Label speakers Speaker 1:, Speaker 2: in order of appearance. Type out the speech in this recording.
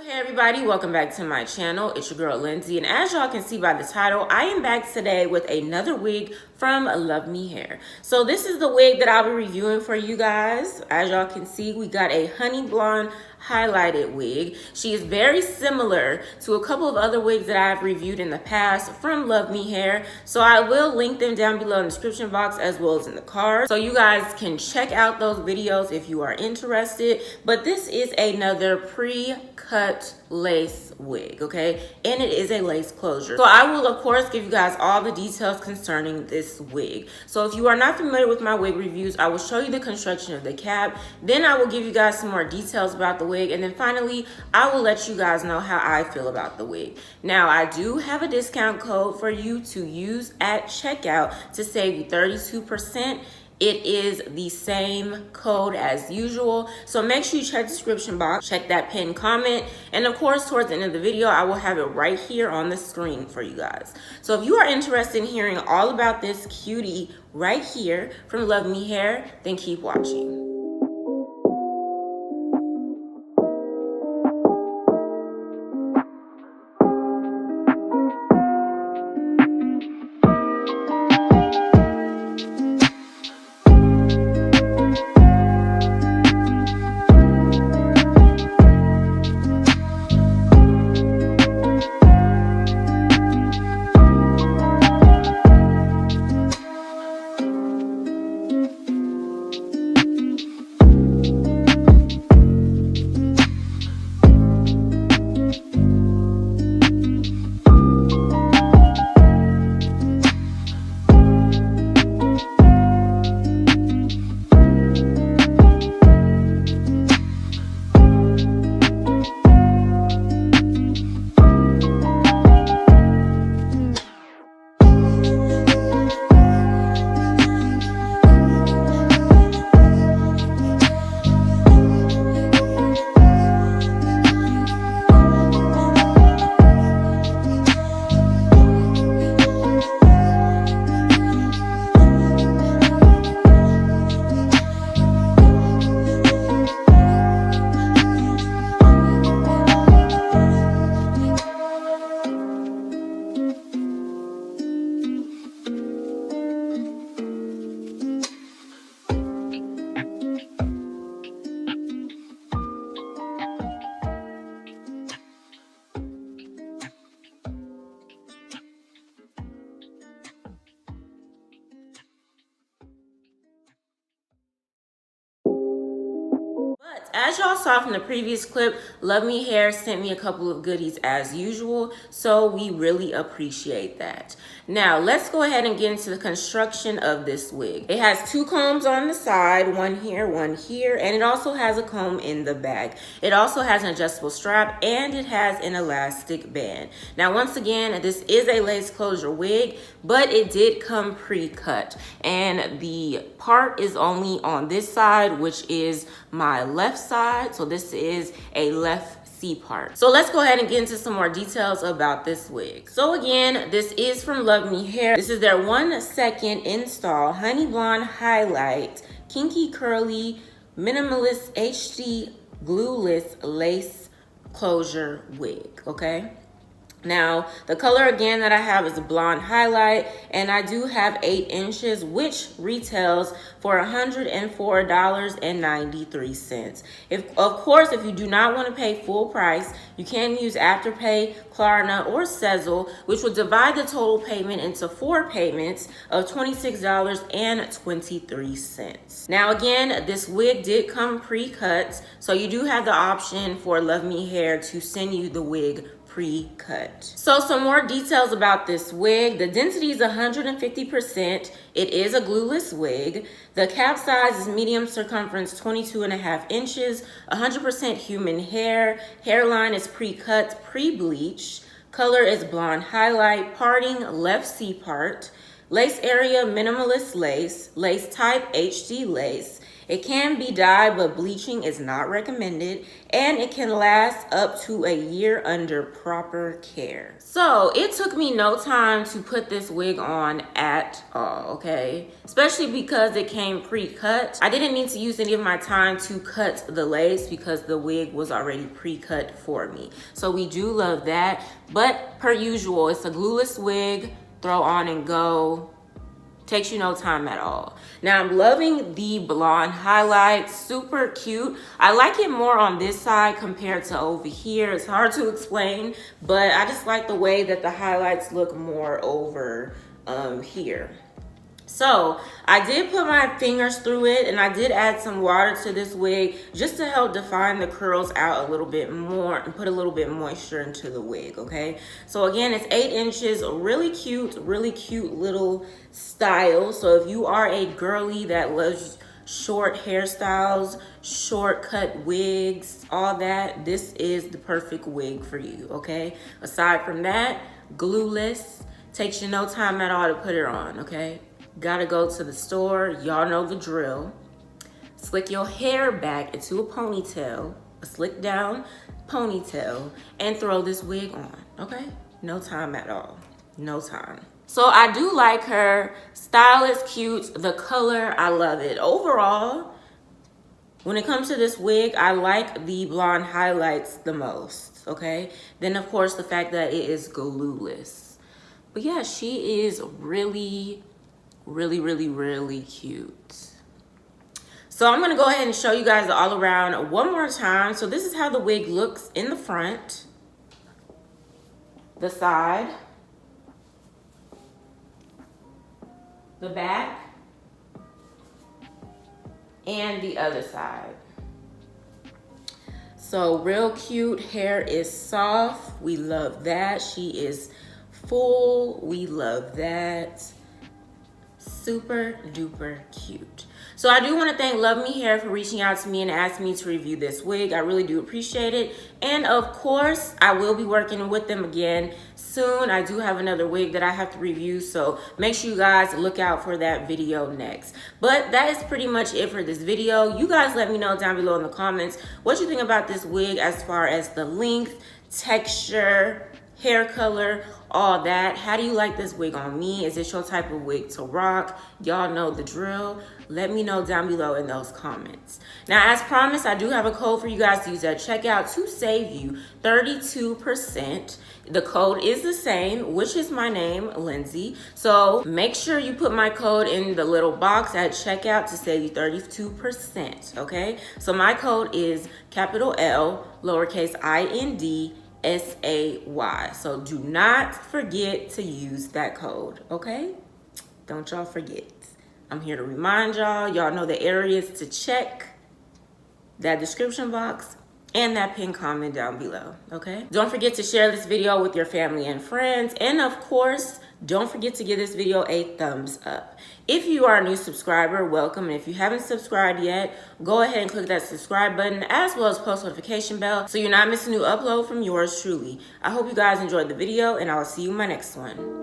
Speaker 1: Hey everybody, welcome back to my channel. It's your girl Lindsay, and as y'all can see by the title, I am back today with another wig from Luvme Hair. So this is the wig that I'll be reviewing for you guys. As y'all can see, we got a honey blonde highlighted wig. She is very similar to a couple of other wigs that I've reviewed in the past from Luvme Hair. So I will link them down below in the description box as well as in the card, so you guys can check out those videos if you are interested. But this is another pre-cut lace wig, okay, and it is a lace closure. So I will of course give you guys all the details concerning this wig. So if you are not familiar with my wig reviews, I will show you the construction of the cap, then I will give you guys some more details about the wig, and then finally I will let you guys know how I feel about the wig. Now I do have a discount code for you to use at checkout to save you 32%. It is the same code as usual, so make sure you check the description box, check that pinned comment, and of course towards the end of the video I will have it right here on the screen for you guys. So if you are interested in hearing all about this cutie right here from Luvme Hair, then keep watching. As y'all saw from the previous clip, Luvme Hair sent me a couple of goodies as usual, so we really appreciate that. Now, let's go ahead and get into the construction of this wig. It has two combs on the side, one here, and it also has a comb in the back. It also has an adjustable strap, and it has an elastic band. Now, once again, this is a lace closure wig, but it did come pre-cut, and the part is only on this side, which is my left side. So this is a left C part. So let's go ahead and get into some more details about this wig. So again, this is from Luvme Hair. This is their 1 second install honey blonde highlight kinky curly minimalist HD glueless lace closure wig, okay? Now, the color again that I have is a blonde highlight, and I do have 8 inches, which retails for $104.93. Of course, if you do not want to pay full price, you can use Afterpay, Klarna, or Sezzle, which will divide the total payment into 4 payments of $26.23. Now, again, this wig did come pre-cut, so you do have the option for Luvme Hair to send you the wig pre-cut. So some more details about this wig. The density is 150%. It is a glueless wig. The cap size is medium circumference, 22.5 inches, 100% human hair. Hairline is pre-cut, pre-bleach. Color is blonde highlight, parting left C part. Lace area, minimalist lace. Lace type, HD lace. It can be dyed, but bleaching is not recommended, and it can last up to a year under proper care. So it took me no time to put this wig on at all, okay? Especially because it came pre-cut. I didn't need to use any of my time to cut the lace because the wig was already pre-cut for me. So we do love that, but per usual, it's a glueless wig, throw on and go. Takes you no time at all. Now I'm loving the blonde highlights, super cute. I like it more on this side compared to over here. It's hard to explain, but I just like the way that the highlights look more over here. So I did put my fingers through it, and I did add some water to this wig just to help define the curls out a little bit more and put a little bit moisture into the wig, okay? So again, it's 8 inches, really cute little style. So if you are a girly that loves short hairstyles, short cut wigs, all that, this is the perfect wig for you, okay? Aside from that, glueless, takes you no time at all to put it on, okay? Gotta go to the store, y'all know the drill. Slick your hair back into a ponytail, a slick down ponytail, and throw this wig on, okay? No time at all, no time. So I do like her, style is cute, the color, I love it. Overall, when it comes to this wig, I like the blonde highlights the most, okay? Then of course the fact that it is glueless. But yeah, she is really cute. So I'm gonna go ahead and show you guys all around one more time. So this is how the wig looks in the front, the side, the back, and the other side. So real cute, hair is soft, we love that. She is full, we love that. Super duper cute. So I do want to thank Luvme Hair for reaching out to me and asking me to review this wig. I really do appreciate it. And of course, I will be working with them again soon. I do have another wig that I have to review, so make sure you guys look out for that video next. But that is pretty much it for this video. You guys let me know down below in the comments what you think about this wig as far as the length, texture, hair color, all that. How do you like this wig on me? Is this your type of wig to rock? Y'all know the drill. Let me know down below in those comments. Now, as promised, I do have a code for you guys to use at checkout to save you 32%. The code is the same, which is my name, Lindsay. So make sure you put my code in the little box at checkout to save you 32%, okay? So my code is capital L, lowercase I-N-D, SAY. So do not forget to use that code, okay? Don't y'all forget. I'm here to remind y'all. Y'all know the areas to check, that description box, and that pinned comment down below, okay? Don't forget to share this video with your family and friends. And of course, don't forget to give this video a thumbs up. If you are a new subscriber, welcome. And if you haven't subscribed yet, go ahead and click that subscribe button as well as post notification bell so you're not missing a new upload from yours truly. I hope you guys enjoyed the video, and I'll see you in my next one.